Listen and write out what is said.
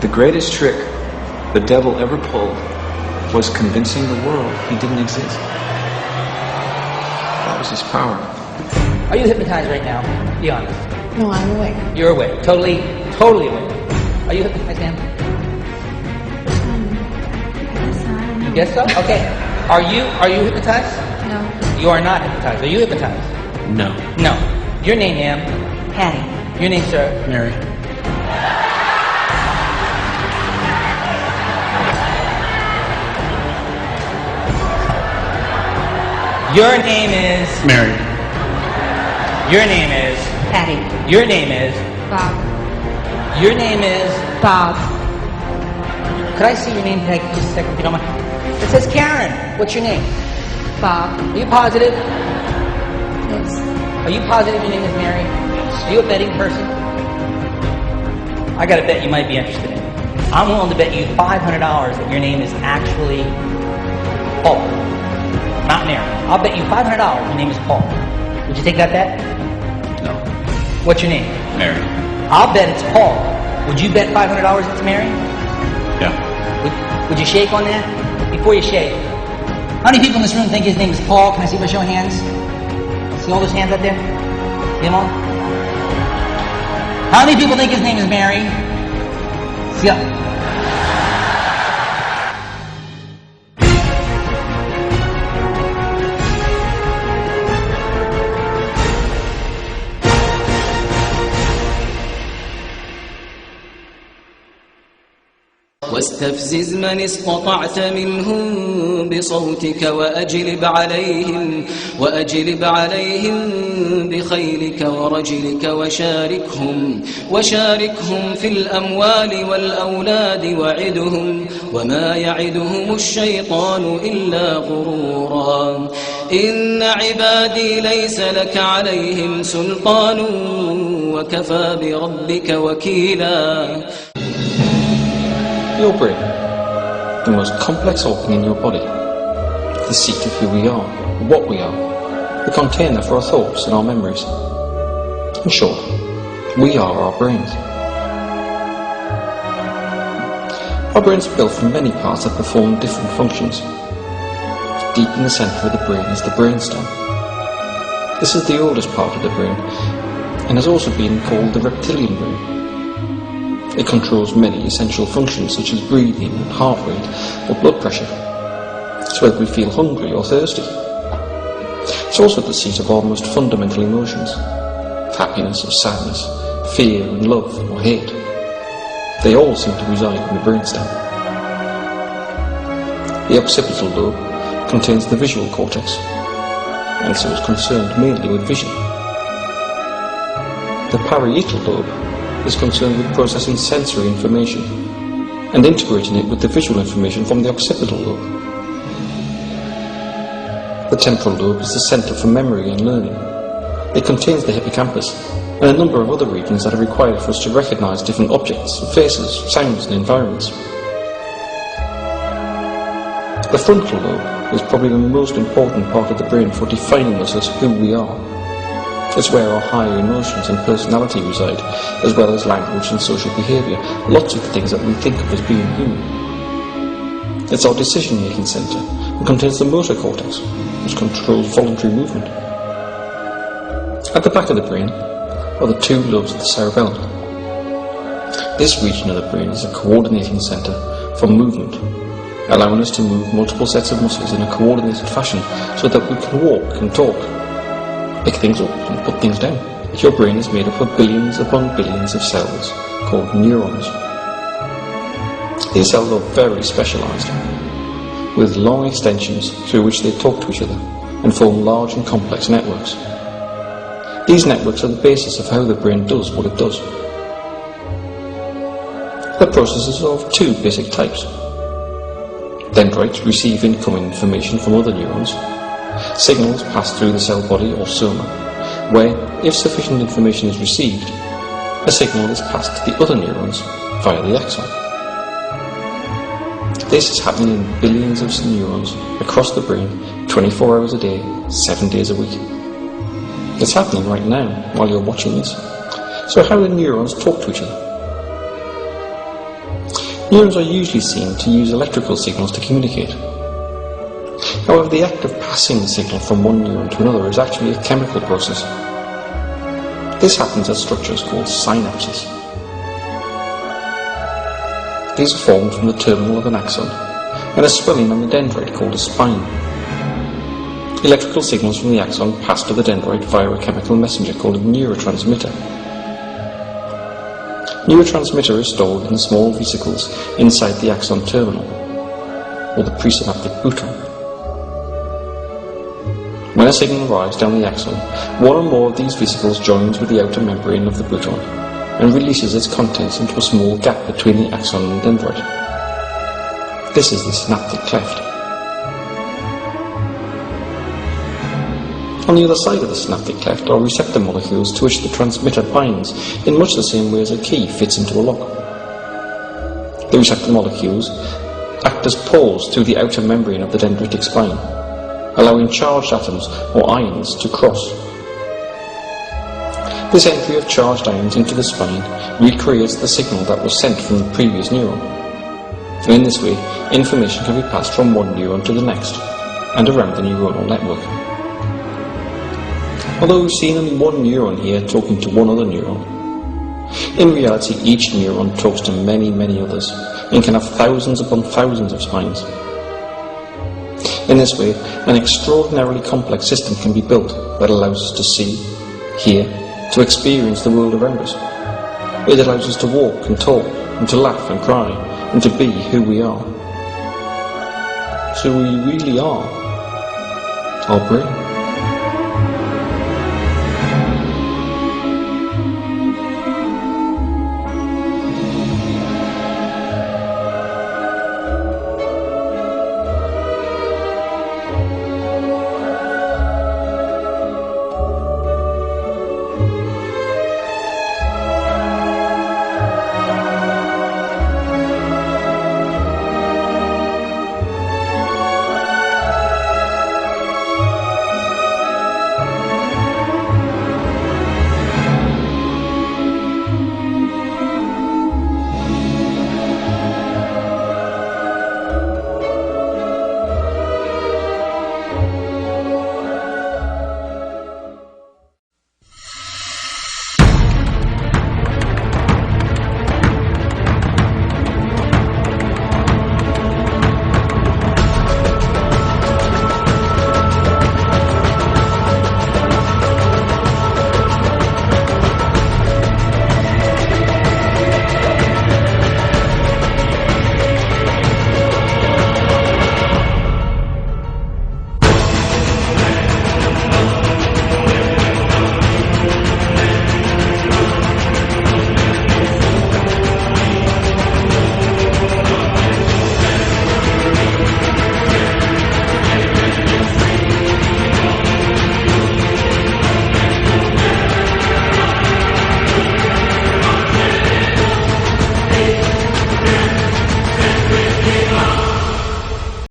The greatest trick the devil ever pulled was convincing the world he didn't exist. That was his power. Are you hypnotized right now? Be honest. No, I'm awake. You're awake. Totally awake. Are you hypnotized, ma'am? Yes, I don't know. You guess so? Okay. Are you hypnotized? No. You are not hypnotized. Are you hypnotized? No. No. Your name, ma'am? Patty. Your name, sir? Mary. Your name is... Mary. Your name is... Patty. Your name is... Bob. Your name is... Bob. Could I see your name tag just a second, if you don't mind? It says Karen. What's your name? Bob. Are you positive? Yes. Are you positive your name is Mary? Are you a betting person? I got a bet you might be interested in. I'm willing to bet you $500 that your name is actually Paul, not Mary. I'll bet you $500 your name is Paul. Would you take that bet? No. What's your name? Mary. I'll bet it's Paul. Would you bet $500 it's Mary? Yeah. Would you shake on that? Before you shake. How many people in this room think his name is Paul? Can I see by show of hands? See all those hands up there? See them all? How many people think his name is Mary? See up. واستفزز من استطعت منهم بصوتك وأجلب عليهم بخيلك ورجلك وشاركهم في الأموال والأولاد وعدهم وما يعدهم الشيطان إلا غرورا إن عبادي ليس لك عليهم سلطان وكفى بربك وكيلا. Your brain, the most complex organ in your body, the seat of who we are, what we are, the container for our thoughts and our memories. In short, we are our brains. Our brains are built from many parts that perform different functions. Deep in the centre of the brain is the brainstem. This is the oldest part of the brain and has also been called the reptilian brain. It controls many essential functions such as breathing and heart rate or blood pressure. It's whether we feel hungry or thirsty. It's also the seat of our most fundamental emotions, happiness or sadness, fear and love or hate. They all seem to reside in the brainstem. The occipital lobe contains the visual cortex, and so is concerned mainly with vision. The parietal lobe is concerned with processing sensory information and integrating it with the visual information from the occipital lobe. The temporal lobe is the centre for memory and learning. It contains the hippocampus and a number of other regions that are required for us to recognise different objects, faces, sounds and environments. The frontal lobe is probably the most important part of the brain for defining us as who we are. It's where our higher emotions and personality reside, as well as language and social behaviour, lots of the things that we think of as being human. It's our decision-making centre and contains the motor cortex, which controls voluntary movement. At the back of the brain are the two lobes of the cerebellum. This region of the brain is a coordinating centre for movement, allowing us to move multiple sets of muscles in a coordinated fashion so that we can walk and talk, pick things up and put things down. Your brain is made up of billions upon billions of cells called neurons. These cells are very specialised, with long extensions through which they talk to each other and form large and complex networks. These networks are the basis of how the brain does what it does. The processes are of two basic types. Dendrites receive incoming information from other neurons. Signals pass through the cell body or soma, where, if sufficient information is received, a signal is passed to the other neurons via the axon. This is happening in billions of neurons across the brain 24 hours a day, 7 days a week. It's happening right now while you're watching this. So how do neurons talk to each other? Neurons are usually seen to use electrical signals to communicate. However, the act of passing the signal from one neuron to another is actually a chemical process. This happens at structures called synapses. These are formed from the terminal of an axon and a swelling on the dendrite called a spine. Electrical signals from the axon pass to the dendrite via a chemical messenger called a neurotransmitter. Neurotransmitter is stored in the small vesicles inside the axon terminal, or the presynaptic bouton. When a signal arrives down the axon, one or more of these vesicles joins with the outer membrane of the bouton and releases its contents into a small gap between the axon and dendrite. This is the synaptic cleft. On the other side of the synaptic cleft are receptor molecules to which the transmitter binds in much the same way as a key fits into a lock. The receptor molecules act as poles through the outer membrane of the dendritic spine, allowing charged atoms or ions to cross. This entry of charged ions into the spine recreates the signal that was sent from the previous neuron. And in this way, information can be passed from one neuron to the next and around the neuronal network. Although we've seen only one neuron here talking to one other neuron, in reality each neuron talks to many, many others and can have thousands upon thousands of spines. In this way, an extraordinarily complex system can be built that allows us to see, hear, to experience the world around us. It allows us to walk and talk, and to laugh and cry, and to be who we are. So we really are our brain.